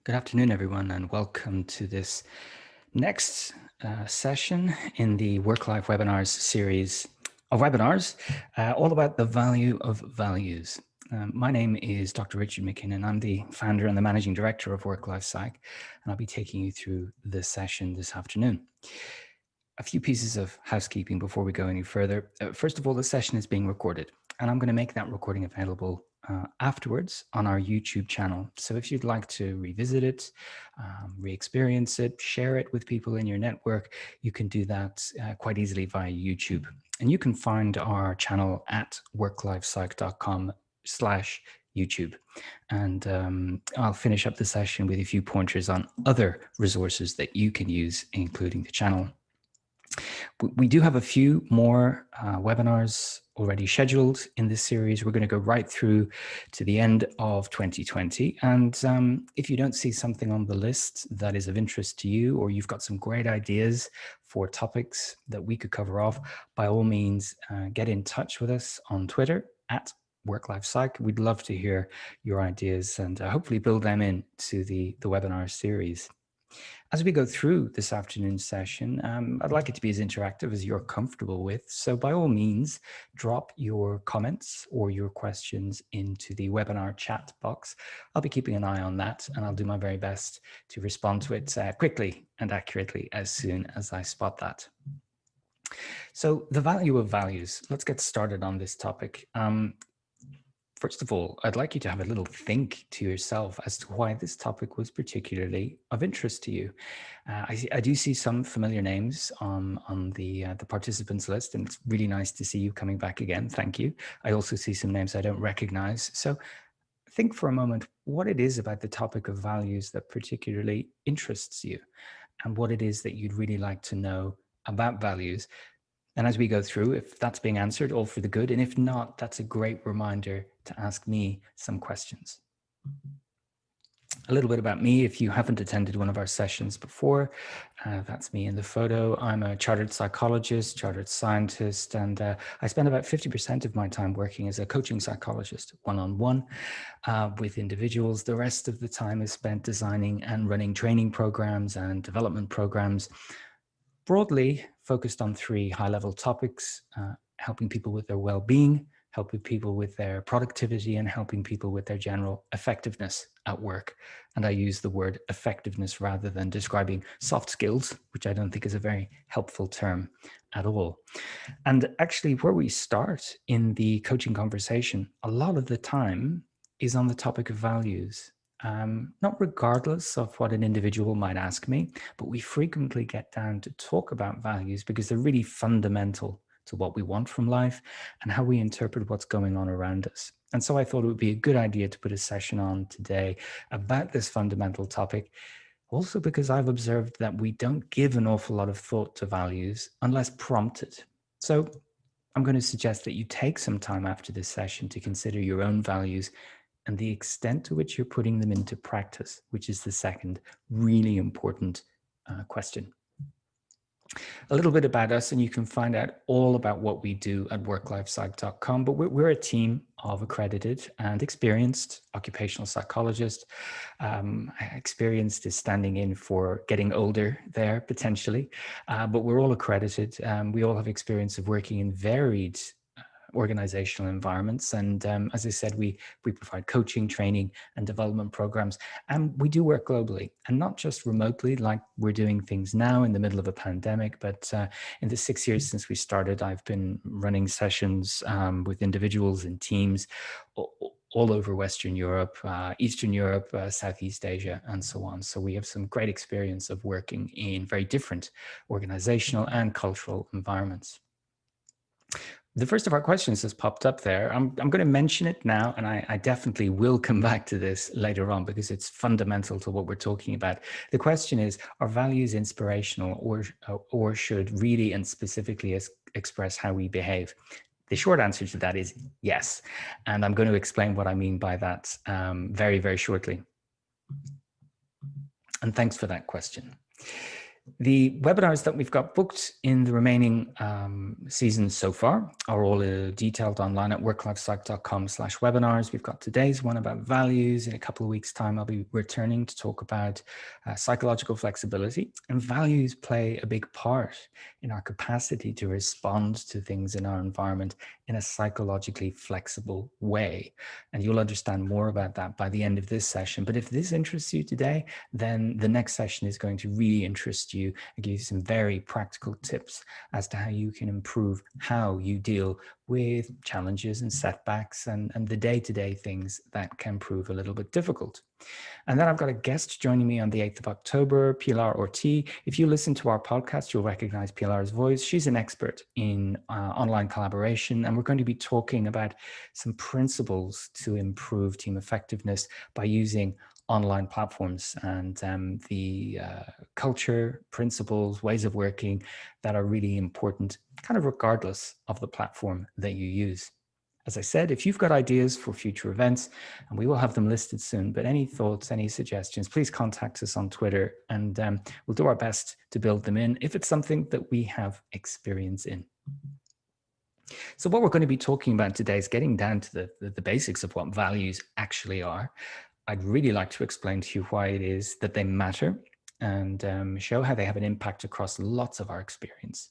Good afternoon, everyone, and welcome to this next session in the Work-Life Webinars series of webinars, all about the value of values. My name is Dr. Richard MacKinnon. I'm the founder and the managing director of WorkLifePsych, and I'll be taking you through this session this afternoon. A few pieces of housekeeping before we go any further. First of all, the session is being recorded, and I'm going to make that recording available afterwards on our YouTube channel. So if you'd like to revisit it, re-experience it, share it with people in your network, you can do that quite easily via YouTube. And you can find our channel at worklifepsych.com/YouTube. And I'll finish up the session with a few pointers on other resources that you can use, including the channel. We do have a few more webinars already scheduled in this series. We're going to go right through to the end of 2020. And if you don't see something on the list that is of interest to you, or you've got some great ideas for topics that we could cover off, by all means, get in touch with us on Twitter at WorkLifePsych. We'd love to hear your ideas and hopefully build them into the webinar series. As we go through this afternoon's session, I'd like it to be as interactive as you're comfortable with. So by all means, drop your comments or your questions into the webinar chat box. I'll be keeping an eye on that, and I'll do my very best to respond to it quickly and accurately as soon as I spot that. So the value of values. Let's get started on this topic. First of all, I'd like you to have a little think to yourself as to why this topic was particularly of interest to you. I do see some familiar names on the participants list, and it's really nice to see you coming back again. Thank you. I also see some names I don't recognize. So think for a moment what it is about the topic of values that particularly interests you, and what it is that you'd really like to know about values. And as we go through, if that's being answered, all for the good. And if not, that's a great reminder to ask me some questions. A little bit about me, if you haven't attended one of our sessions before, that's me in the photo. I'm a chartered psychologist, chartered scientist, and I spend about 50% of my time working as a coaching psychologist, one-on-one with individuals. The rest of the time is spent designing and running training programs and development programs, broadly focused on three high-level topics: helping people with their well-being, helping people with their productivity, and helping people with their general effectiveness at work. And I use the word effectiveness rather than describing soft skills, which I don't think is a very helpful term at all. And actually, where we start in the coaching conversation, a lot of the time is on the topic of values. Not regardless of what an individual might ask me, but we frequently get down to talk about values because they're really fundamental to what we want from life and how we interpret what's going on around us. And so I thought it would be a good idea to put a session on today about this fundamental topic, also because I've observed that we don't give an awful lot of thought to values unless prompted. So I'm going to suggest that you take some time after this session to consider your own values and the extent to which you're putting them into practice, which is the second really important question. A little bit about us, and you can find out all about what we do at worklifepsych.com, but we're a team of accredited and experienced occupational psychologists. Experienced is standing in for getting older there, potentially, but we're all accredited. We all have experience of working in varied organizational environments. And as I said, we provide coaching, training, and development programs. And we do work globally, and not just remotely like we're doing things now in the middle of a pandemic, but in the 6 years since we started, I've been running sessions with individuals and teams all over Western Europe, Eastern Europe, Southeast Asia, and so on. So we have some great experience of working in very different organizational and cultural environments. The first of our questions has popped up there. I'm going to mention it now, and I definitely will come back to this later on because it's fundamental to what we're talking about. The question is, are values inspirational or should really and specifically express how we behave? The short answer to that is yes. And I'm going to explain what I mean by that very, very shortly. And thanks for that question. The webinars that we've got booked in the remaining seasons so far are all detailed online at worklifepsych.com/webinars. We've got today's one about values. In a couple of weeks' time, I'll be returning to talk about psychological flexibility. And values play a big part in our capacity to respond to things in our environment in a psychologically flexible way. And you'll understand more about that by the end of this session. But if this interests you today, then the next session is going to really interest you and give you some very practical tips as to how you can improve how you deal with challenges and setbacks and the day-to-day things that can prove a little bit difficult. And then I've got a guest joining me on the 8th of October, Pilar Ortiz. If you listen to our podcast, you'll recognize Pilar's voice. She's an expert in online collaboration, and we're going to be talking about some principles to improve team effectiveness by using online platforms and the culture, principles, ways of working that are really important, kind of regardless of the platform that you use. As I said, if you've got ideas for future events, and we will have them listed soon, but any thoughts, any suggestions, please contact us on Twitter, and we'll do our best to build them in if it's something that we have experience in. So what we're going to be talking about today is getting down to the basics of what values actually are. I'd really like to explain to you why it is that they matter and show how they have an impact across lots of our experience,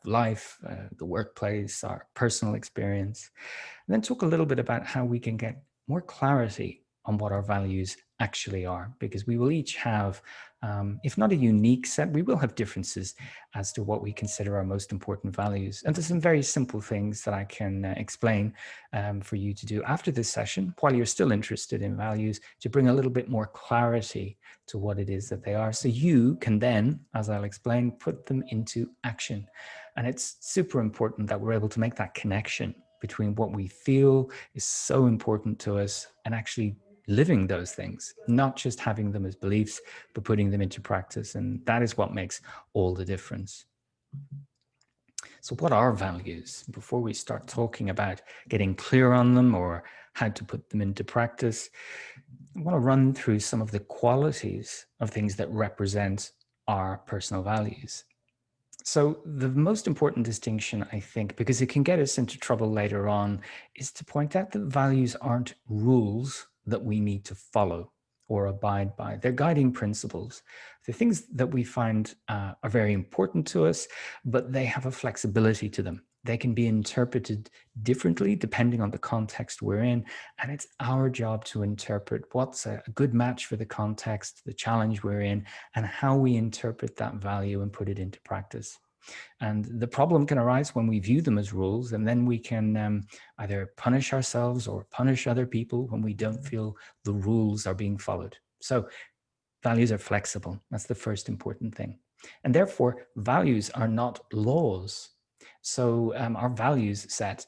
life, the workplace, our personal experience, and then talk a little bit about how we can get more clarity on what our values actually are, because we will each have, if not a unique set, we will have differences as to what we consider our most important values. And there's some very simple things that I can explain for you to do after this session, while you're still interested in values, to bring a little bit more clarity to what it is that they are. So you can then, as I'll explain, put them into action. And it's super important that we're able to make that connection between what we feel is so important to us and actually living those things, not just having them as beliefs, but putting them into practice. And that is what makes all the difference. So what are values? Before we start talking about getting clear on them or how to put them into practice, I want to run through some of the qualities of things that represent our personal values. So the most important distinction, I think, because it can get us into trouble later on, is to point out that values aren't rules that we need to follow or abide by. They're guiding principles. The things that we find are very important to us, but they have a flexibility to them. They can be interpreted differently depending on the context we're in. And it's our job to interpret what's a good match for the context, the challenge we're in, and how we interpret that value and put it into practice. And the problem can arise when we view them as rules, and then we can either punish ourselves or punish other people when we don't feel the rules are being followed. So values are flexible. That's the first important thing. And therefore, values are not laws. So our values set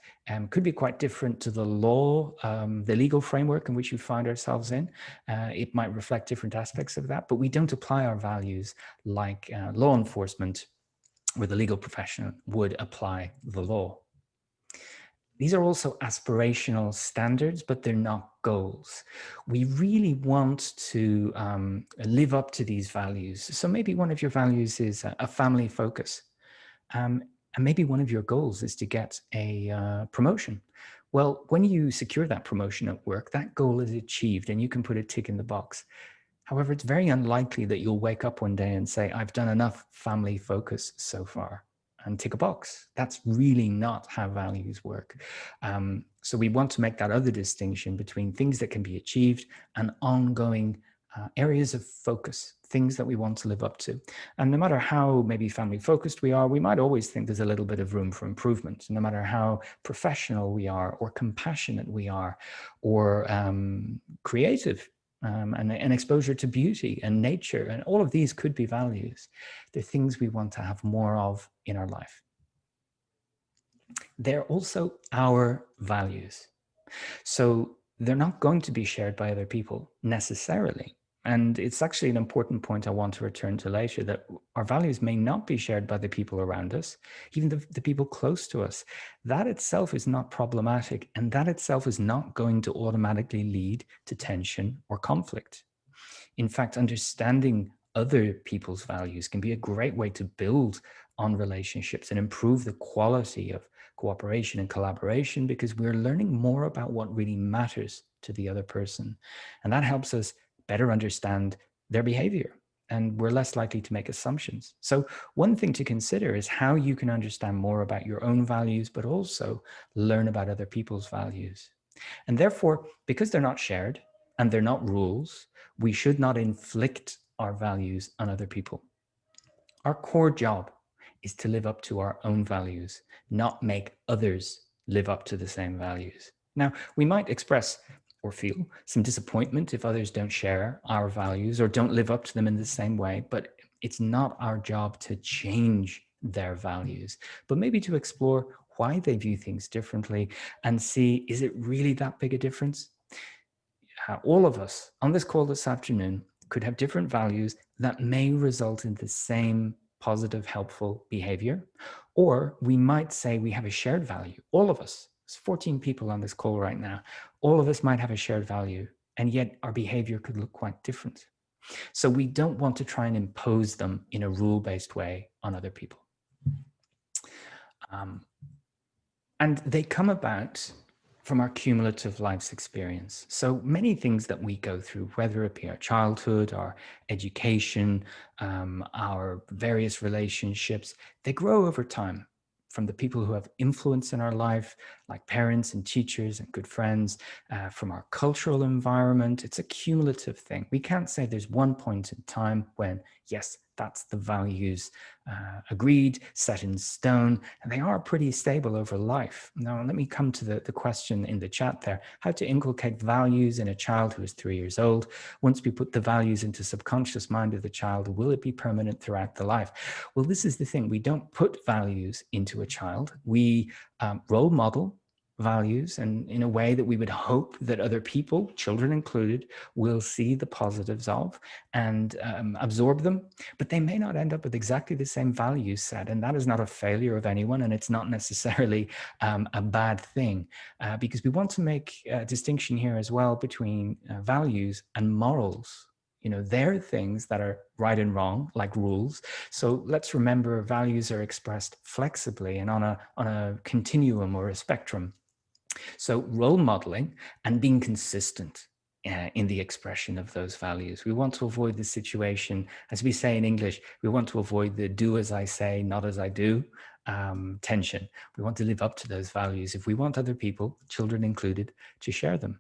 could be quite different to the law, the legal framework in which we find ourselves in. It might reflect different aspects of that, but we don't apply our values like law enforcement, where the legal profession would apply the law. These are also aspirational standards, but they're not goals. We really want to live up to these values. So maybe one of your values is a family focus. And maybe one of your goals is to get a promotion. Well, when you secure that promotion at work, that goal is achieved and you can put a tick in the box. However, it's very unlikely that you'll wake up one day and say, I've done enough family focus so far, and tick a box. That's really not how values work. So we want to make that other distinction between things that can be achieved and ongoing areas of focus, things that we want to live up to. And no matter how maybe family focused we are, we might always think there's a little bit of room for improvement. No matter how professional we are or compassionate we are or creative, and exposure to beauty and nature, and all of these could be values. They're things we want to have more of in our life. They're also our values. So they're not going to be shared by other people necessarily. And it's actually an important point I want to return to later, that our values may not be shared by the people around us, even the people close to us. That itself is not problematic, and that itself is not going to automatically lead to tension or conflict. In fact, understanding other people's values can be a great way to build on relationships and improve the quality of cooperation and collaboration, because we're learning more about what really matters to the other person. And that helps us better understand their behavior, and we're less likely to make assumptions. So one thing to consider is how you can understand more about your own values, but also learn about other people's values. And therefore, because they're not shared and they're not rules, we should not inflict our values on other people. Our core job is to live up to our own values, not make others live up to the same values. Now, we might express or feel some disappointment if others don't share our values or don't live up to them in the same way, but it's not our job to change their values, but maybe to explore why they view things differently and see, is it really that big a difference? All of us on this call this afternoon could have different values that may result in the same positive, helpful behavior. Or we might say we have a shared value. All of us, there's 14 people on this call right now, all of us might have a shared value, and yet our behavior could look quite different. So we don't want to try and impose them in a rule-based way on other people. And they come about from our cumulative life's experience. So many things that we go through, whether it be our childhood, our education, our various relationships, they grow over time from the people who have influence in our life, like parents and teachers and good friends, from our cultural environment. It's a cumulative thing. We can't say there's one point in time when, yes, that's the values agreed, set in stone, and they are pretty stable over life. Now, let me come to the question in the chat there. How to inculcate values in a child who is 3 years old. Once we put the values into subconscious mind of the child, will it be permanent throughout the life? Well, this is the thing. We don't put values into a child. We role model values, and in a way that we would hope that other people, children included, will see the positives of and absorb them, but they may not end up with exactly the same value set. And that is not a failure of anyone, and it's not necessarily a bad thing, because we want to make a distinction here as well between values and morals. You know, they're things that are right and wrong, like rules. So let's remember, values are expressed flexibly and on a continuum or a spectrum. So role modeling and being consistent in the expression of those values. We want to avoid the situation, as we say in English, we want to avoid the do as I say, not as I do tension. We want to live up to those values if we want other people, children included, to share them.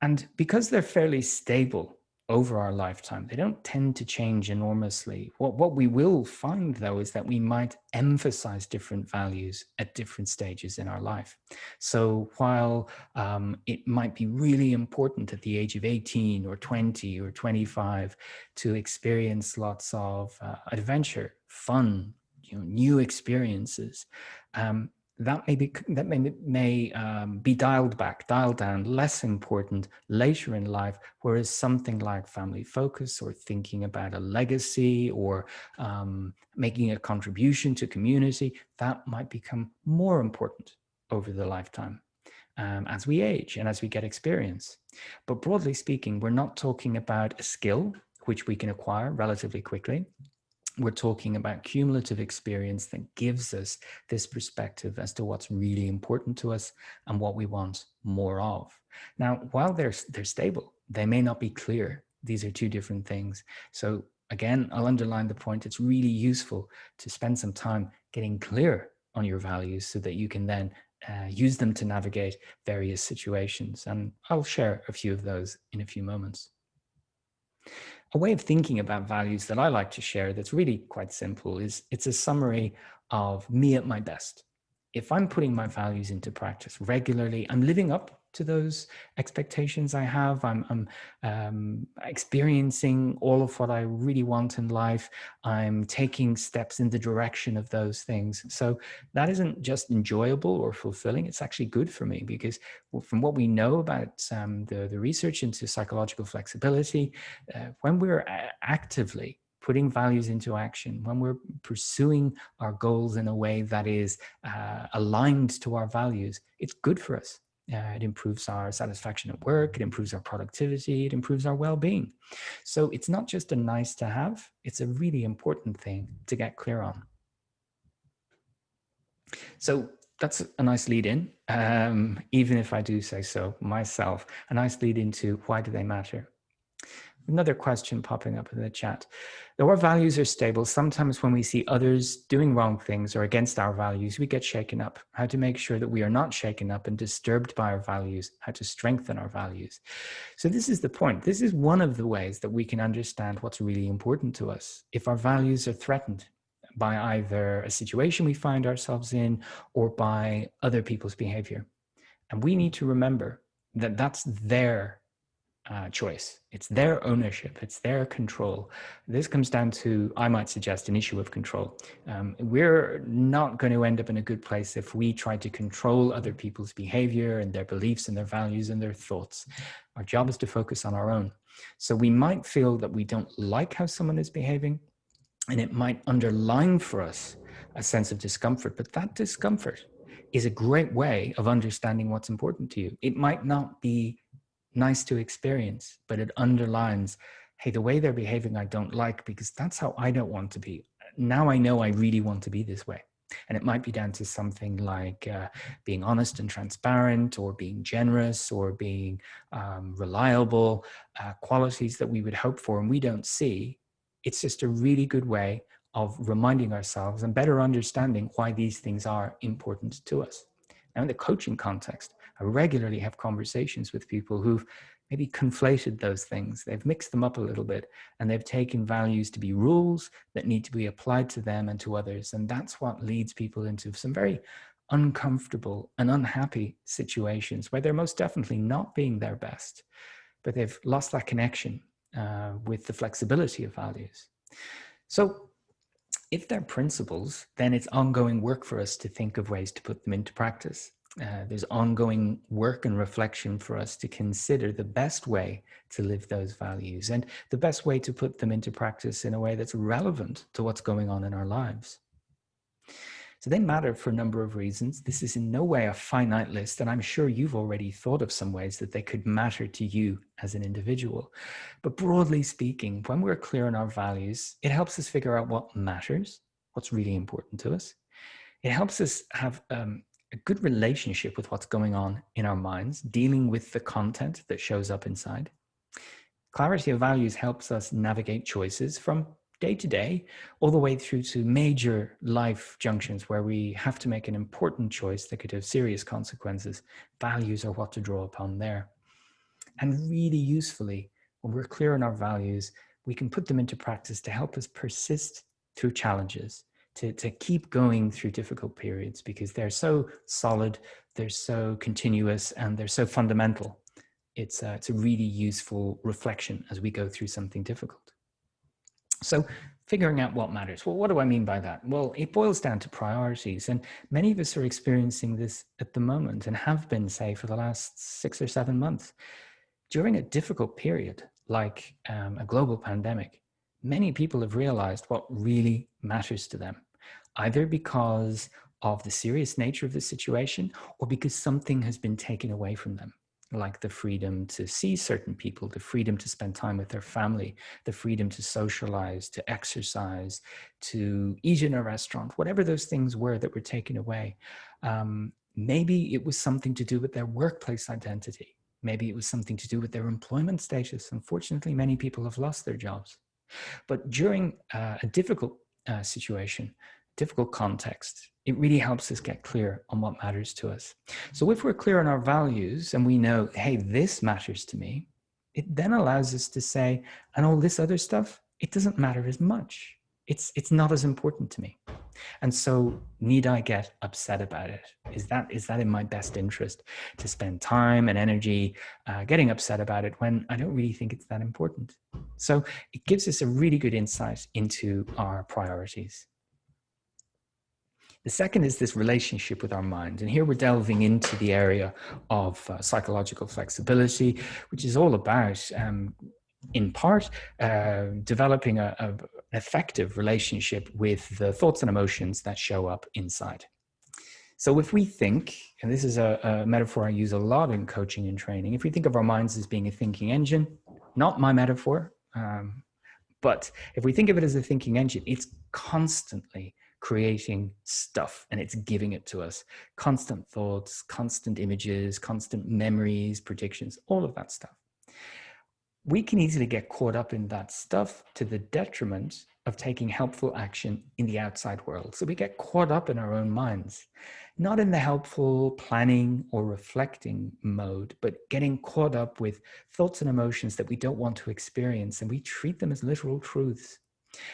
And because they're fairly stable over our lifetime, they don't tend to change enormously. What we will find, though, is that we might emphasize different values at different stages in our life. So while it might be really important at the age of 18 or 20 or 25 to experience lots of adventure, fun, new experiences, that may be dialed back, dialed down, less important later in life, whereas something like family focus or thinking about a legacy or making a contribution to community, that might become more important over the lifetime as we age and as we get experience. But broadly speaking, we're not talking about a skill which we can acquire relatively quickly. We're talking about cumulative experience that gives us this perspective as to what's really important to us and what we want more of. Now, while they're stable, they may not be clear. These are two different things. So again, I'll underline the point. It's really useful to spend some time getting clear on your values so that you can then use them to navigate various situations. And I'll share a few of those in a few moments. A way of thinking about values that I like to share that's really quite simple is it's a summary of me at my best. If I'm putting my values into practice regularly, I'm living up to those expectations I have. I'm experiencing all of what I really want in life. I'm taking steps in the direction of those things. So that isn't just enjoyable or fulfilling. It's actually good for me because from what we know about the research into psychological flexibility, when we're actively putting values into action, when we're pursuing our goals in a way that is aligned to our values, it's good for us. It improves our satisfaction at work. It improves our productivity. It improves our well-being. So it's not just a nice to have. It's a really important thing to get clear on. So that's a nice lead in, even if I do say so myself, a nice lead into why do they matter? Another question popping up in the chat. Though our values are stable, sometimes when we see others doing wrong things or against our values, we get shaken up. How to make sure that we are not shaken up and disturbed by our values, how to strengthen our values. So this is the point. This is one of the ways that we can understand what's really important to us. If our values are threatened by either a situation we find ourselves in or by other people's behavior. And we need to remember that that's their choice. It's their ownership. It's their control. This comes down to, I might suggest, an issue of control. We're not going to end up in a good place if we try to control other people's behavior and their beliefs and their values and their thoughts. Our job is to focus on our own. So we might feel that we don't like how someone is behaving, and it might underline for us a sense of discomfort, but that discomfort is a great way of understanding what's important to you. It might not be nice to experience, but it underlines, hey, the way they're behaving, I don't like, because that's how I don't want to be. Now I know I really want to be this way. And it might be down to something like being honest and transparent, or being generous, or being reliable, qualities that we would hope for and we don't see. It's just a really good way of reminding ourselves and better understanding why these things are important to us. Now, in the coaching context, I regularly have conversations with people who've maybe conflated those things. They've mixed them up a little bit, and they've taken values to be rules that need to be applied to them and to others. And that's what leads people into some very uncomfortable and unhappy situations where they're most definitely not being their best, but they've lost that connection with the flexibility of values. So if they're principles, then it's ongoing work for us to think of ways to put them into practice. There's ongoing work and reflection for us to consider the best way to live those values and the best way to put them into practice in a way that's relevant to what's going on in our lives. So they matter for a number of reasons. This is in no way a finite list, and I'm sure you've already thought of some ways that they could matter to you as an individual. But broadly speaking, when we're clear on our values, it helps us figure out what matters, what's really important to us. It helps us have a good relationship with what's going on in our minds, dealing with the content that shows up inside. Clarity of values helps us navigate choices from day to day, all the way through to major life junctions where we have to make an important choice that could have serious consequences. Values are what to draw upon there. And really usefully, when we're clear on our values, we can put them into practice to help us persist through challenges, to keep going through difficult periods, because they're so solid, they're so continuous, and they're so fundamental. It's a really useful reflection as we go through something difficult. So figuring out what matters. Well, what do I mean by that? Well, it boils down to priorities. And many of us are experiencing this at the moment and have been, say, for the last 6 or 7 months. During a difficult period, like a global pandemic, many people have realized what really matters to them, either because of the serious nature of the situation or because something has been taken away from them, like the freedom to see certain people, the freedom to spend time with their family, the freedom to socialize, to exercise, to eat in a restaurant, whatever those things were that were taken away. Maybe it was something to do with their workplace identity. Maybe it was something to do with their employment status. Unfortunately, many people have lost their jobs. But during a difficult situation, difficult context, it really helps us get clear on what matters to us. So if we're clear on our values and we know, hey, this matters to me, it then allows us to say, and all this other stuff, it doesn't matter as much. It's not as important to me. And so need I get upset about it? Is that in my best interest to spend time and energy getting upset about it when I don't really think it's that important? So it gives us a really good insight into our priorities. The second is this relationship with our mind. And here we're delving into the area of psychological flexibility, which is all about, in part, developing an effective relationship with the thoughts and emotions that show up inside. So if we think, and this is a metaphor I use a lot in coaching and training, if we think of our minds as being a thinking engine, not my metaphor, but if we think of it as a thinking engine, it's constantly creating stuff and it's giving it to us. Constant thoughts, constant images, constant memories, predictions, all of that stuff. We can easily get caught up in that stuff to the detriment of taking helpful action in the outside world. So we get caught up in our own minds, not in the helpful planning or reflecting mode, but getting caught up with thoughts and emotions that we don't want to experience, and we treat them as literal truths.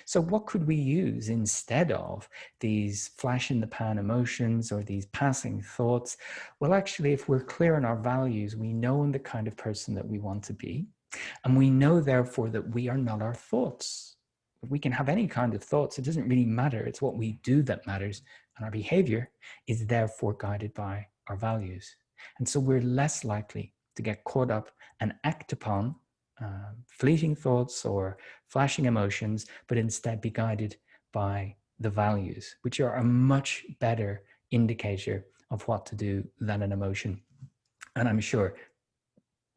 So what could we use instead of these flash in the pan emotions or these passing thoughts? Well, actually, if we're clear on our values, we know the kind of person that we want to be. And we know, therefore, that we are not our thoughts. We can have any kind of thoughts. It doesn't really matter. It's what we do that matters. And our behavior is therefore guided by our values. And so we're less likely to get caught up and act upon fleeting thoughts or flashing emotions, but instead be guided by the values, which are a much better indicator of what to do than an emotion. And I'm sure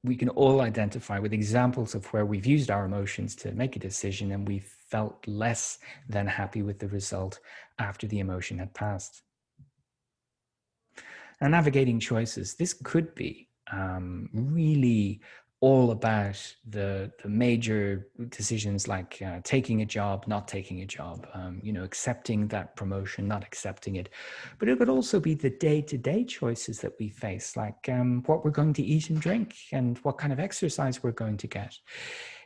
we can all identify with examples of where we've used our emotions to make a decision and we felt less than happy with the result after the emotion had passed. Now, navigating choices, this could be really all about the major decisions like taking a job, not taking a job, accepting that promotion, not accepting it. But it could also be the day-to-day choices that we face, like what we're going to eat and drink and what kind of exercise we're going to get.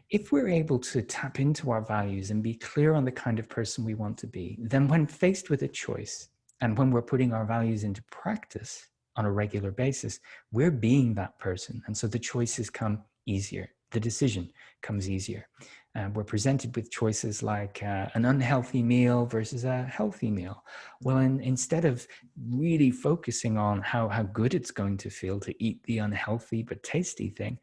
If we're able to tap into our values and be clear on the kind of person we want to be, then when faced with a choice and when we're putting our values into practice on a regular basis, we're being that person. And so the choices come easier. The decision comes easier. We're presented with choices like an unhealthy meal versus a healthy meal. Well, instead of really focusing on how good it's going to feel to eat the unhealthy but tasty thing,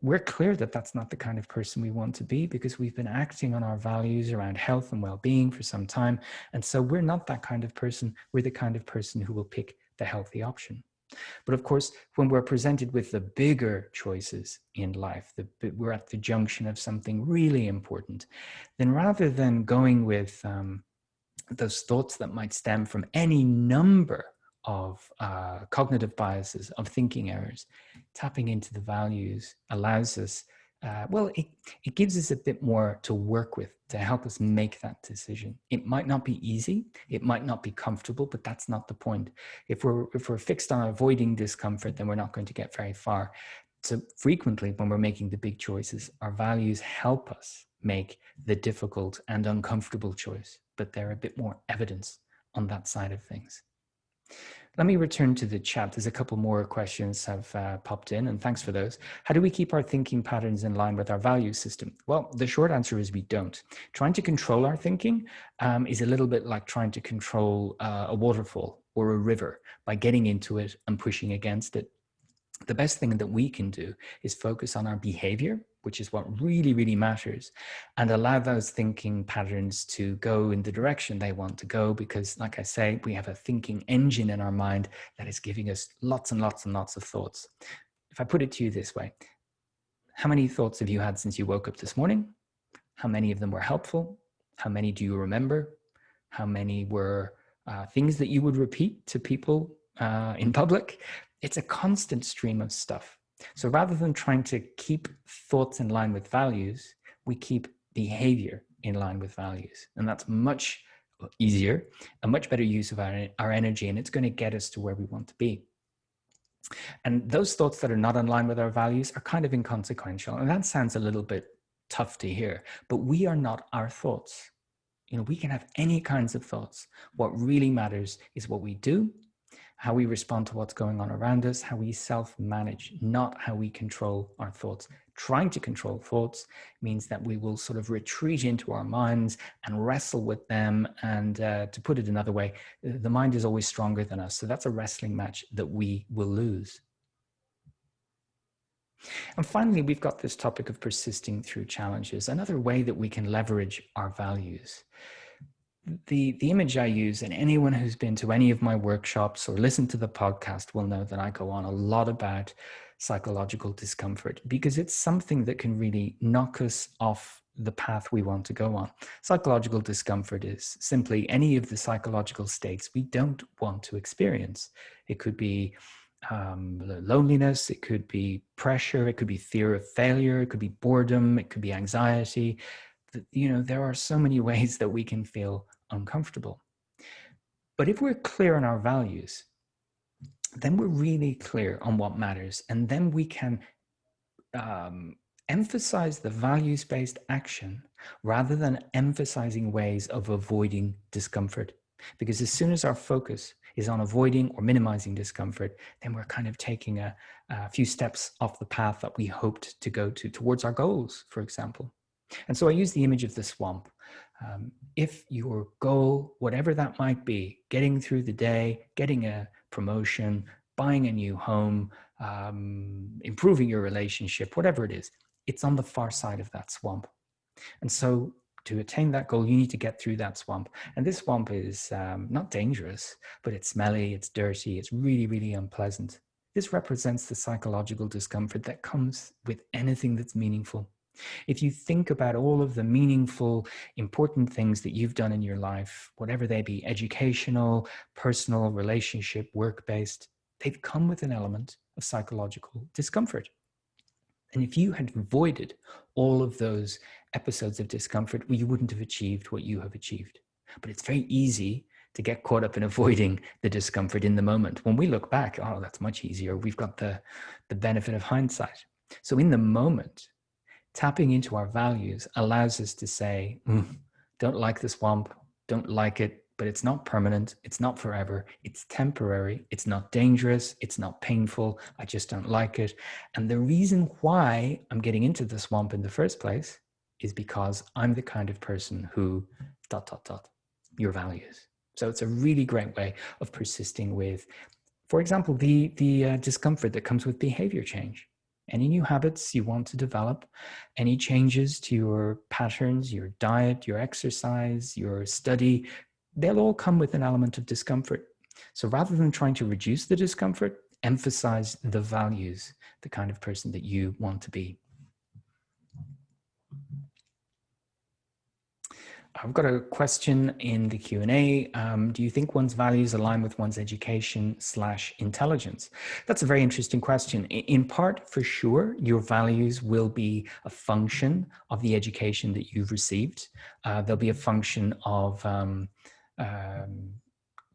we're clear that that's not the kind of person we want to be because we've been acting on our values around health and well-being for some time. And so we're not that kind of person. We're the kind of person who will pick the healthy option. But of course, when we're presented with the bigger choices in life, we're at the junction of something really important, then rather than going with those thoughts that might stem from any number of cognitive biases, of thinking errors, tapping into the values allows us, it gives us a bit more to work with to help us make that decision. It might not be easy, it might not be comfortable, but that's not the point. If we're fixed on avoiding discomfort, then we're not going to get very far. So frequently when we're making the big choices, our values help us make the difficult and uncomfortable choice, but they're a bit more evidence on that side of things. Let me return to the chat. There's a couple more questions have popped in, and thanks for those. How do we keep our thinking patterns in line with our value system? Well, the short answer is we don't. Trying to control our thinking is a little bit like trying to control a waterfall or a river by getting into it and pushing against it. The best thing that we can do is focus on our behavior, which is what really, really matters, and allow those thinking patterns to go in the direction they want to go. Because like I say, we have a thinking engine in our mind that is giving us lots and lots and lots of thoughts. If I put it to you this way, how many thoughts have you had since you woke up this morning? How many of them were helpful? How many do you remember? How many were things that you would repeat to people in public? It's a constant stream of stuff. So rather than trying to keep thoughts in line with values, we keep behavior in line with values. And that's much easier, a much better use of our energy, and it's going to get us to where we want to be. And those thoughts that are not in line with our values are kind of inconsequential. And that sounds a little bit tough to hear, but we are not our thoughts. We can have any kinds of thoughts. What really matters is what we do, how we respond to what's going on around us, how we self-manage, not how we control our thoughts. Trying to control thoughts means that we will sort of retreat into our minds and wrestle with them. And to put it another way, the mind is always stronger than us. So that's a wrestling match that we will lose. And finally, we've got this topic of persisting through challenges, another way that we can leverage our values. the image I use, and anyone who's been to any of my workshops or listened to the podcast will know that I go on a lot about psychological discomfort, because it's something that can really knock us off the path we want to go on. Psychological discomfort is simply any of the psychological states we don't want to experience. It could be loneliness, it could be pressure, it could be fear of failure, it could be boredom, it could be anxiety. There are so many ways that we can feel uncomfortable. But if we're clear on our values, then we're really clear on what matters. And then we can emphasize the values-based action rather than emphasizing ways of avoiding discomfort. Because as soon as our focus is on avoiding or minimizing discomfort, then we're kind of taking a few steps off the path that we hoped to go towards our goals, for example. And so I use the image of the swamp. If your goal, whatever that might be, getting through the day, getting a promotion, buying a new home, improving your relationship, whatever it is, it's on the far side of that swamp. And so to attain that goal, you need to get through that swamp. And this swamp is not dangerous, but it's smelly, it's dirty, it's really, really unpleasant. This represents the psychological discomfort that comes with anything that's meaningful. If you think about all of the meaningful, important things that you've done in your life, whatever they be, educational, personal, relationship, work-based, they've come with an element of psychological discomfort. And if you had avoided all of those episodes of discomfort, well, you wouldn't have achieved what you have achieved. But it's very easy to get caught up in avoiding the discomfort in the moment. When we look back, oh, that's much easier. We've got the benefit of hindsight. So in the moment, tapping into our values allows us to say, don't like the swamp, don't like it, but it's not permanent, it's not forever, it's temporary, it's not dangerous, it's not painful, I just don't like it. And the reason why I'm getting into the swamp in the first place is because I'm the kind of person who ... your values. So it's a really great way of persisting with, for example, the discomfort that comes with behavior change. Any new habits you want to develop, any changes to your patterns, your diet, your exercise, your study, they'll all come with an element of discomfort. So rather than trying to reduce the discomfort, emphasize the values, the kind of person that you want to be. I've got a question in the Q&A. Do you think one's values align with one's education/intelligence? That's a very interesting question. In part, for sure, your values will be a function of the education that you've received. They'll be a function of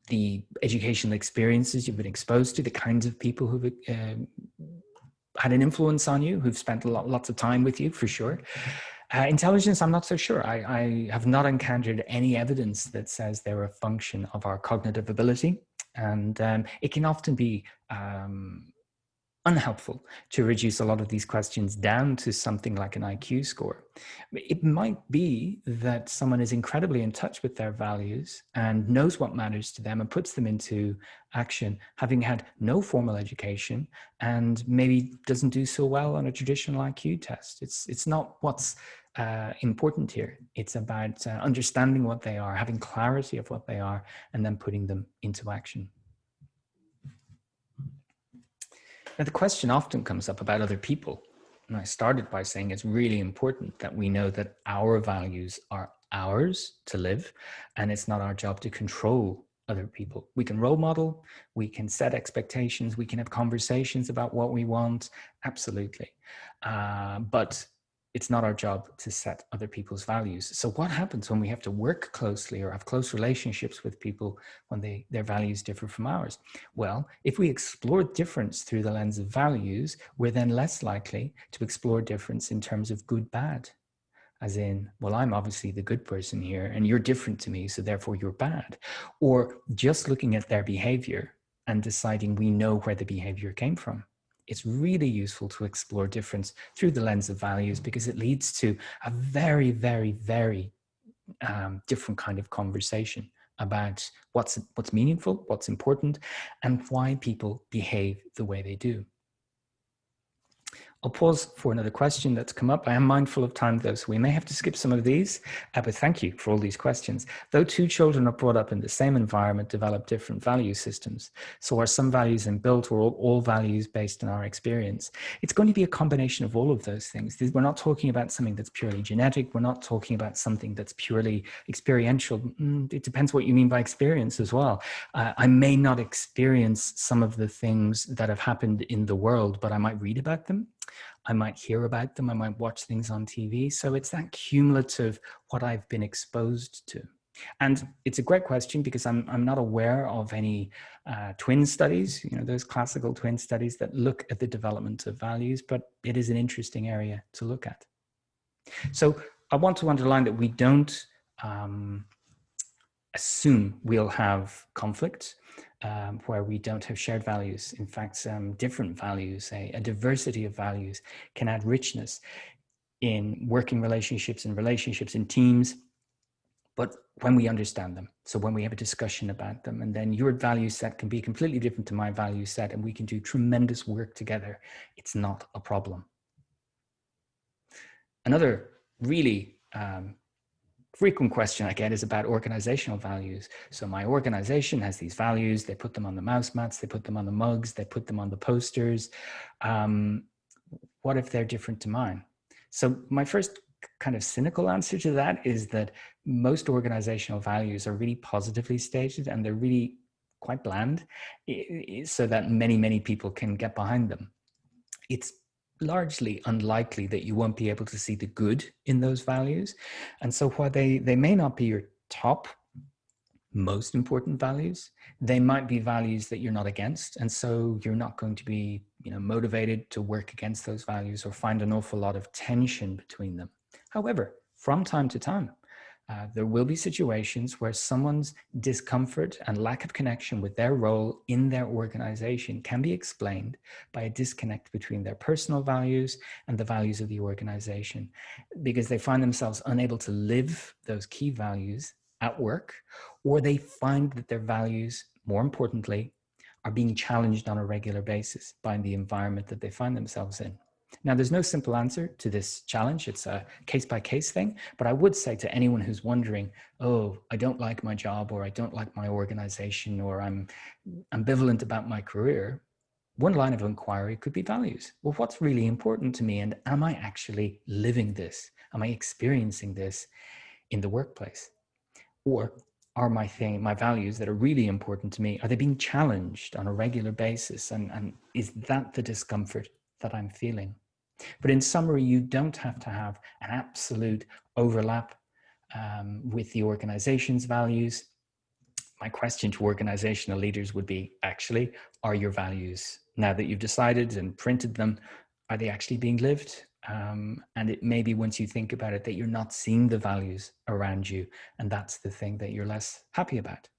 the educational experiences you've been exposed to, the kinds of people who've had an influence on you, who've spent lots of time with you, for sure. Intelligence, I'm not so sure. I have not encountered any evidence that says they're a function of our cognitive ability. And it can often be unhelpful to reduce a lot of these questions down to something like an IQ score. It might be that someone is incredibly in touch with their values and knows what matters to them and puts them into action, having had no formal education, and maybe doesn't do so well on a traditional IQ test. It's not what's important here. It's about understanding what they are, having clarity of what they are, and then putting them into action. Now, the question often comes up about other people. And I started by saying it's really important that we know that our values are ours to live, and it's not our job to control other people. We can role model, we can set expectations, we can have conversations about what we want, absolutely. But it's not our job to set other people's values. So what happens when we have to work closely or have close relationships with people when their values differ from ours? Well, if we explore difference through the lens of values, we're then less likely to explore difference in terms of good, bad. As in, well, I'm obviously the good person here and you're different to me, so therefore you're bad. Or just looking at their behavior and deciding we know where the behavior came from. It's really useful to explore difference through the lens of values because it leads to a very, very, very different kind of conversation about what's meaningful, what's important, and why people behave the way they do. I'll pause for another question that's come up. I am mindful of time, though, so we may have to skip some of these, but thank you for all these questions. Though two children are brought up in the same environment, develop different value systems. So are some values inbuilt, or all values based on our experience? It's going to be a combination of all of those things. We're not talking about something that's purely genetic. We're not talking about something that's purely experiential. It depends what you mean by experience as well. I may not experience some of the things that have happened in the world, but I might read about them. I might hear about them. I might watch things on TV. So it's that cumulative what I've been exposed to. And it's a great question because I'm not aware of any twin studies, those classical twin studies that look at the development of values, but it is an interesting area to look at. So I want to underline that we don't assume we'll have conflict where we don't have shared values. In fact, different values, a diversity of values can add richness in working relationships and relationships in teams, but when we understand them. So when we have a discussion about them, and then your value set can be completely different to my value set, and we can do tremendous work together, it's not a problem. Another really frequent question I get is about organizational values. So my organization has these values, they put them on the mouse mats, they put them on the mugs, they put them on the posters. What if they're different to mine? So my first kind of cynical answer to that is that most organizational values are really positively stated, and they're really quite bland, so that many people can get behind them. It's largely unlikely that you won't be able to see the good in those values. And so while they may not be your top most important values, they might be values that you're not against. And so you're not going to be motivated to work against those values or find an awful lot of tension between them. However, from time to time, there will be situations where someone's discomfort and lack of connection with their role in their organization can be explained by a disconnect between their personal values and the values of the organization, because they find themselves unable to live those key values at work, or they find that their values, more importantly, are being challenged on a regular basis by the environment that they find themselves in. Now, there's no simple answer to this challenge. It's a case-by-case thing. But I would say to anyone who's wondering, oh, I don't like my job, or I don't like my organization, or I'm ambivalent about my career, one line of inquiry could be values. Well, what's really important to me? And am I actually living this? Am I experiencing this in the workplace? Or are my values that are really important to me, are they being challenged on a regular basis? And is that the discomfort that I'm feeling? But in summary, you don't have to have an absolute overlap with the organization's values. My question to organizational leaders would be, actually, are your values, now that you've decided and printed them, are they actually being lived? And it may be, once you think about it, that you're not seeing the values around you. And that's the thing that you're less happy about.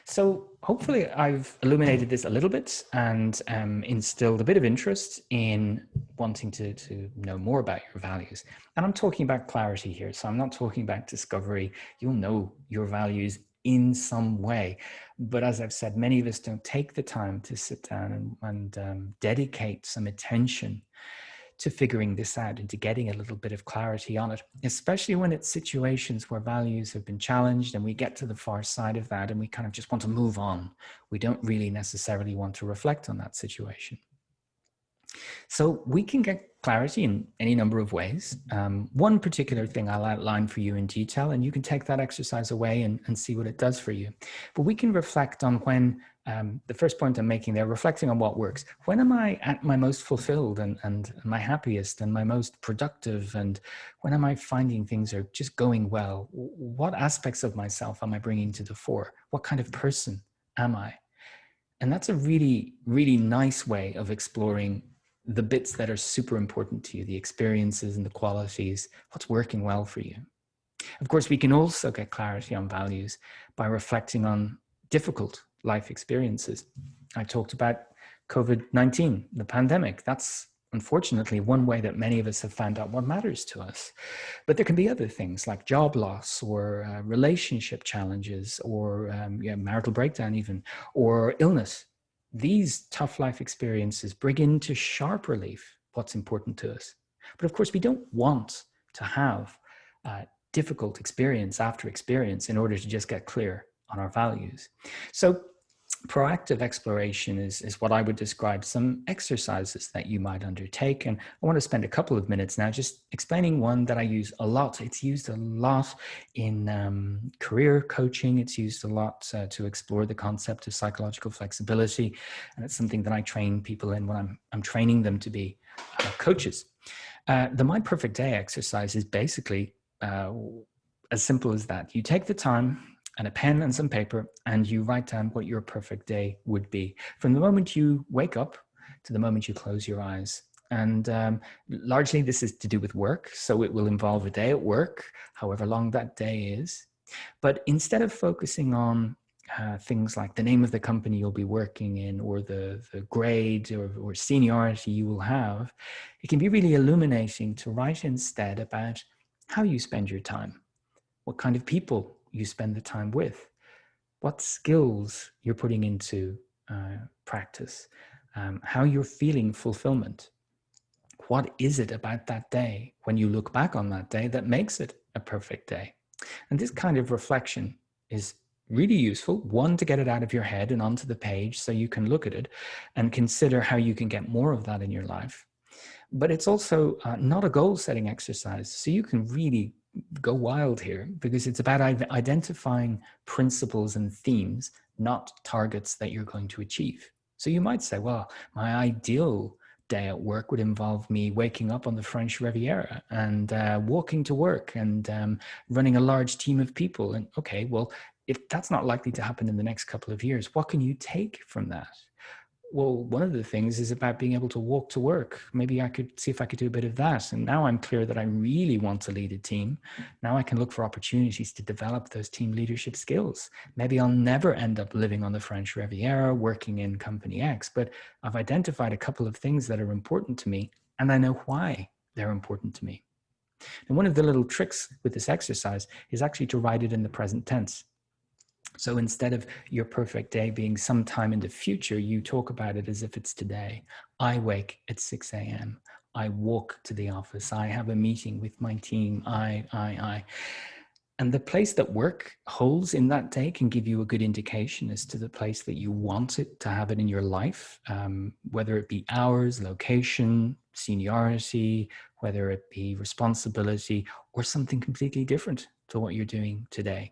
So hopefully I've illuminated this a little bit and instilled a bit of interest in wanting to know more about your values. And I'm talking about clarity here. So I'm not talking about discovery. You'll know your values in some way. But as I've said, many of us don't take the time to sit down and dedicate some attention to figuring this out and to getting a little bit of clarity on it, especially when it's situations where values have been challenged and we get to the far side of that and we kind of just want to move on. We don't really necessarily want to reflect on that situation. So we can get clarity in any number of ways. One particular thing I'll outline for you in detail, and you can take that exercise away and see what it does for you. But we can reflect on when, the first point I'm making there, reflecting on what works. When am I at my most fulfilled and my happiest and my most productive? And when am I finding things are just going well? What aspects of myself am I bringing to the fore? What kind of person am I? And that's a really, really nice way of exploring the bits that are super important to you, the experiences and the qualities, what's working well for you. Of course, we can also get clarity on values by reflecting on difficult life experiences. I talked about COVID-19, the pandemic. That's unfortunately one way that many of us have found out what matters to us. But there can be other things like job loss or relationship challenges or marital breakdown even, or illness. these tough life experiences bring into sharp relief what's important to us. But of course, we don't want to have difficult experience after experience in order to just get clear on our values. So proactive exploration is what I would describe some exercises that you might undertake. And I want to spend a couple of minutes now just explaining one that I use a lot. It's used a lot in career coaching. It's used a lot to explore the concept of psychological flexibility. And it's something that I train people in when I'm training them to be coaches. The My Perfect Day exercise is basically as simple as that. You take the time and a pen and some paper, and you write down what your perfect day would be from the moment you wake up to the moment you close your eyes. And largely this is to do with work. So it will involve a day at work, however long that day is. But instead of focusing on things like the name of the company you'll be working in, or the grade or seniority you will have, it can be really illuminating to write instead about how you spend your time, what kind of people you spend the time with, what skills you're putting into practice, how you're feeling fulfillment. What is it about that day when you look back on that day that makes it a perfect day? And this kind of reflection is really useful, one, to get it out of your head and onto the page so you can look at it and consider how you can get more of that in your life. But it's also not a goal-setting exercise, so you can really go wild here, because it's about identifying principles and themes, not targets that you're going to achieve. So you might say, well, my ideal day at work would involve me waking up on the French Riviera and walking to work and running a large team of people. And okay, well, if that's not likely to happen in the next couple of years, what can you take from that? Well, one of the things is about being able to walk to work. Maybe I could see if I could do a bit of that. And now I'm clear that I really want to lead a team. Now I can look for opportunities to develop those team leadership skills. Maybe I'll never end up living on the French Riviera, working in company X, but I've identified a couple of things that are important to me, and I know why they're important to me. And one of the little tricks with this exercise is actually to write it in the present tense. So instead of your perfect day being sometime in the future, you talk about it as if it's today. I wake at 6 a.m. I walk to the office. I have a meeting with my team. I. And the place that work holds in that day can give you a good indication as to the place that you want it to have it in your life, whether it be hours, location, seniority, whether it be responsibility, or something completely different to what you're doing today.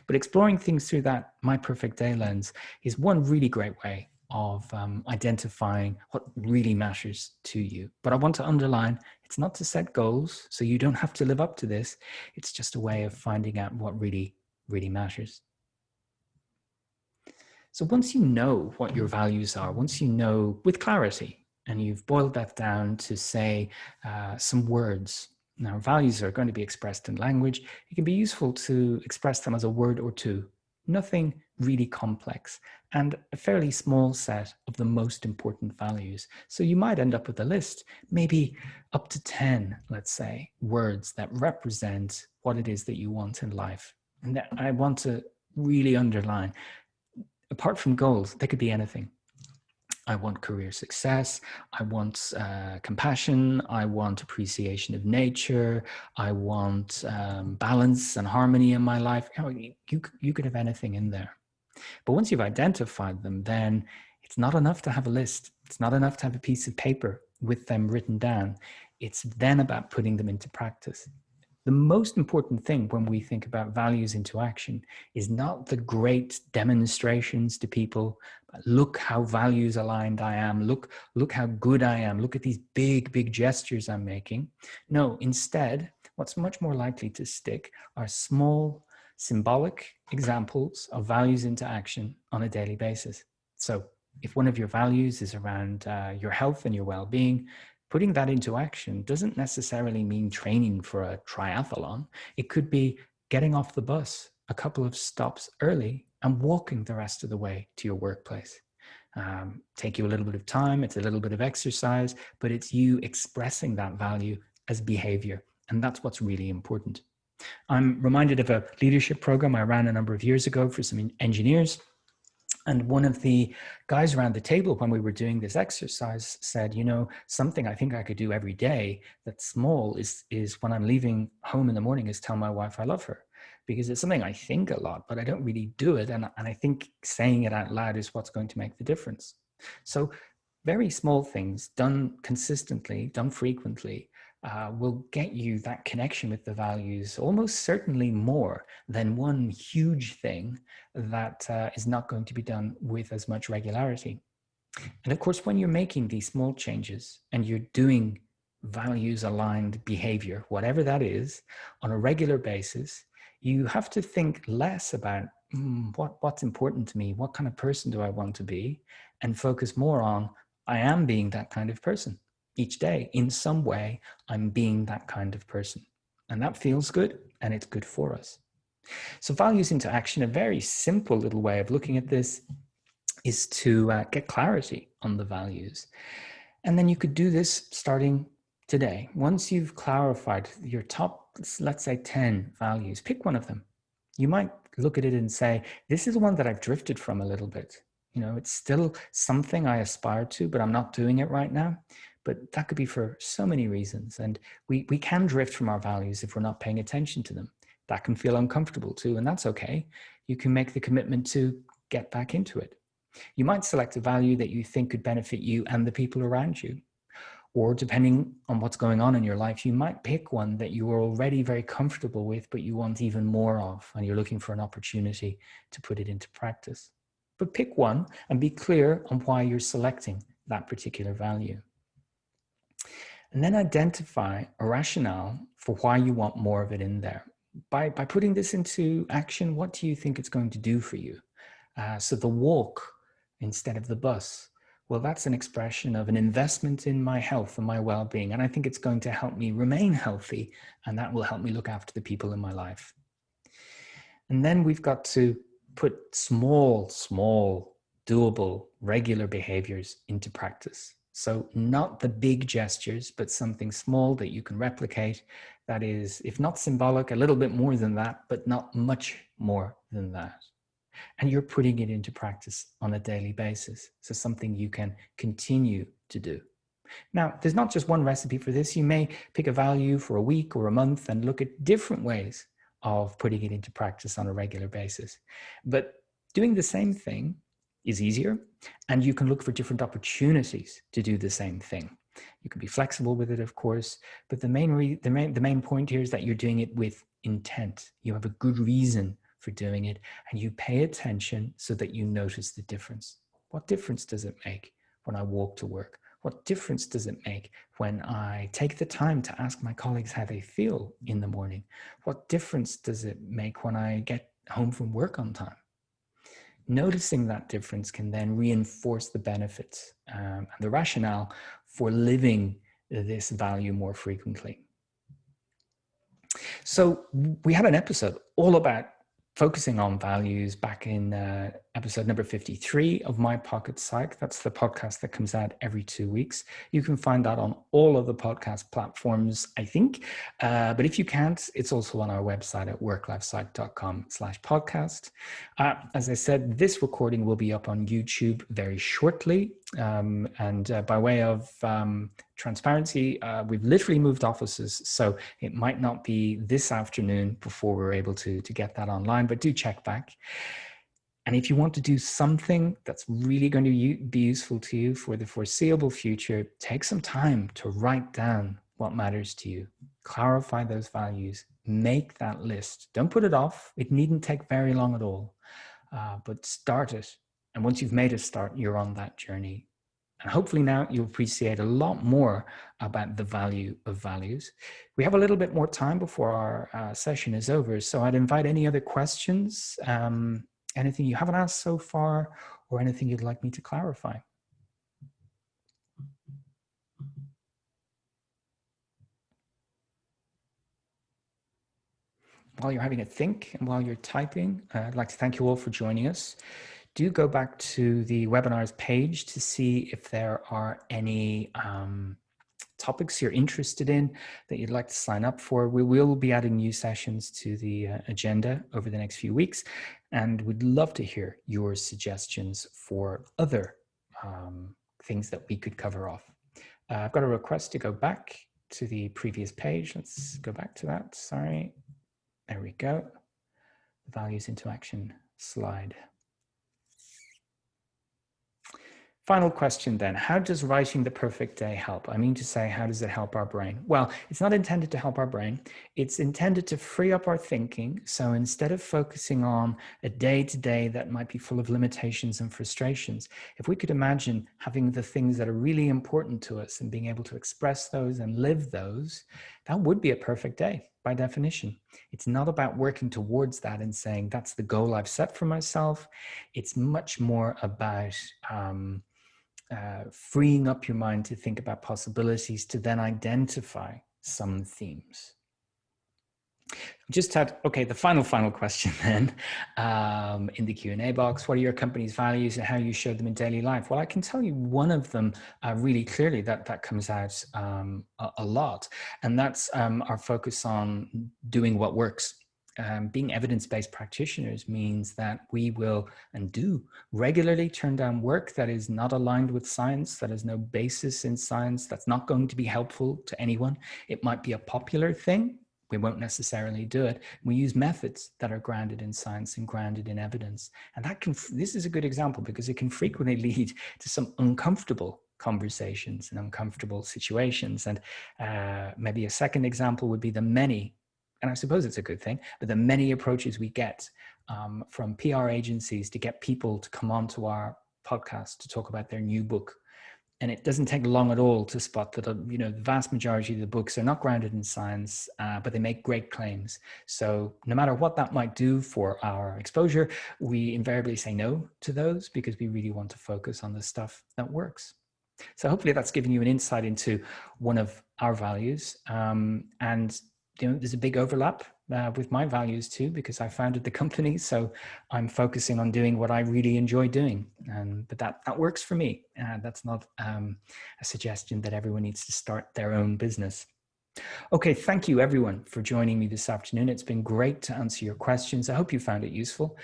But exploring things through that My Perfect Day lens is one really great way of identifying what really matters to you. But I want to underline, it's not to set goals, so you don't have to live up to this. It's just a way of finding out what really, really matters. So once you know what your values are, once you know with clarity, and you've boiled that down to say some words. Now, values are going to be expressed in language. It can be useful to express them as a word or two, nothing really complex, and a fairly small set of the most important values. So you might end up with a list, maybe up to 10, let's say, words that represent what it is that you want in life. And that I want to really underline, apart from goals, they could be anything. I want career success. I want compassion. I want appreciation of nature. I want balance and harmony in my life. You could have anything in there. But once you've identified them, then it's not enough to have a list. It's not enough to have a piece of paper with them written down. It's then about putting them into practice. The most important thing when we think about values into action is not the great demonstrations to people. But look how values aligned I am. Look how good I am. Look at these big, big gestures I'm making. No, instead, what's much more likely to stick are small, symbolic examples of values into action on a daily basis. So if one of your values is around your health and your well-being, putting that into action doesn't necessarily mean training for a triathlon. It could be getting off the bus a couple of stops early and walking the rest of the way to your workplace. Take you a little bit of time. It's a little bit of exercise, but it's you expressing that value as behavior. And that's what's really important. I'm reminded of a leadership program I ran a number of years ago for some engineers. And one of the guys around the table when we were doing this exercise said, something I think I could do every day that's small is when I'm leaving home in the morning is tell my wife I love her, because it's something I think a lot, but I don't really do it. And I think saying it out loud is what's going to make the difference. So very small things done consistently, done frequently, will get you that connection with the values almost certainly more than one huge thing that is not going to be done with as much regularity. And of course, when you're making these small changes and you're doing values aligned behavior, whatever that is, on a regular basis, you have to think less about what's important to me, what kind of person do I want to be, and focus more on I am being that kind of person. Each day, in some way, I'm being that kind of person. And that feels good, and it's good for us. So values into action, a very simple little way of looking at this is to get clarity on the values. And then you could do this starting today. Once you've clarified your top, let's say 10 values, pick one of them. You might look at it and say, this is one that I've drifted from a little bit. It's still something I aspire to, but I'm not doing it right now. But that could be for so many reasons. And we can drift from our values if we're not paying attention to them. That can feel uncomfortable too, and that's okay. You can make the commitment to get back into it. You might select a value that you think could benefit you and the people around you. Or depending on what's going on in your life, you might pick one that you are already very comfortable with, but you want even more of, and you're looking for an opportunity to put it into practice. But pick one and be clear on why you're selecting that particular value. And then identify a rationale for why you want more of it in there. By putting this into action, what do you think it's going to do for you? So the walk instead of the bus, well, that's an expression of an investment in my health and my well-being. And I think it's going to help me remain healthy, and that will help me look after the people in my life. And then we've got to put small, doable, regular behaviors into practice. So not the big gestures, but something small that you can replicate. That is, if not symbolic, a little bit more than that, but not much more than that. And you're putting it into practice on a daily basis. So something you can continue to do. Now, there's not just one recipe for this. You may pick a value for a week or a month and look at different ways of putting it into practice on a regular basis. But doing the same thing is easier, and you can look for different opportunities to do the same thing. You can be flexible with it, of course, but the main point here is that you're doing it with intent. You have a good reason for doing it, and you pay attention so that you notice the difference. What difference does it make when I walk to work? What difference does it make when I take the time to ask my colleagues how they feel in the morning? What difference does it make when I get home from work on time? Noticing that difference can then reinforce the benefits and the rationale for living this value more frequently. So we had an episode all about focusing on values back in episode number 53 of My Pocket Psych. That's the podcast that comes out every 2 weeks. You can find that on all of the podcast platforms, I think. But if you can't, it's also on our website at worklifepsych.com/podcast. As I said, this recording will be up on YouTube very shortly. And by way of transparency, we've literally moved offices, so it might not be this afternoon before we're able to get that online, but do check back. And if you want to do something that's really going to be useful to you for the foreseeable future, take some time to write down what matters to you, clarify those values, make that list. Don't put it off. It needn't take very long at all, but start it. And once you've made a start, you're on that journey. And hopefully now you'll appreciate a lot more about the value of values. We have a little bit more time before our session is over. So I'd invite any other questions, anything you haven't asked so far, or anything you'd like me to clarify. While you're having a think and while you're typing, I'd like to thank you all for joining us. Do go back to the webinars page to see if there are any topics you're interested in that you'd like to sign up for. We will be adding new sessions to the agenda over the next few weeks, and we'd love to hear your suggestions for other things that we could cover off. I've got a request to go back to the previous page. Let's go back to that. Sorry. There we go. Values into action slide. Final question then, how does writing the perfect day help? I mean to say, how does it help our brain? Well, it's not intended to help our brain. It's intended to free up our thinking. So instead of focusing on a day-to-day that might be full of limitations and frustrations, if we could imagine having the things that are really important to us and being able to express those and live those, that would be a perfect day by definition. It's not about working towards that and saying, that's the goal I've set for myself. It's much more about freeing up your mind to think about possibilities, to then identify some themes. Just had, okay, the final question then in the Q&A box. What are your company's values and how you show them in daily life? Well, I can tell you one of them really clearly that comes out a lot, and that's our focus on doing what works. Being evidence-based practitioners means that we will and do regularly turn down work that is not aligned with science, that has no basis in science, that's not going to be helpful to anyone. It might be a popular thing. We won't necessarily do it. We use methods that are grounded in science and grounded in evidence. And this is a good example because it can frequently lead to some uncomfortable conversations and uncomfortable situations. And maybe a second example would be the many, and I suppose it's a good thing, but the many approaches we get from PR agencies to get people to come onto our podcast to talk about their new book. And it doesn't take long at all to spot that, the vast majority of the books are not grounded in science, but they make great claims. So no matter what that might do for our exposure, we invariably say no to those because we really want to focus on the stuff that works. So hopefully that's given you an insight into one of our values. And there's a big overlap with my values too, because I founded the company. So I'm focusing on doing what I really enjoy doing. But that works for me. That's not a suggestion that everyone needs to start their own business. Okay, thank you everyone for joining me this afternoon. It's been great to answer your questions. I hope you found it useful.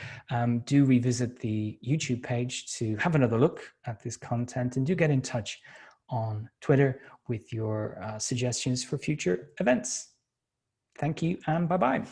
Do revisit the YouTube page to have another look at this content, and do get in touch on Twitter with your suggestions for future events. Thank you and bye-bye.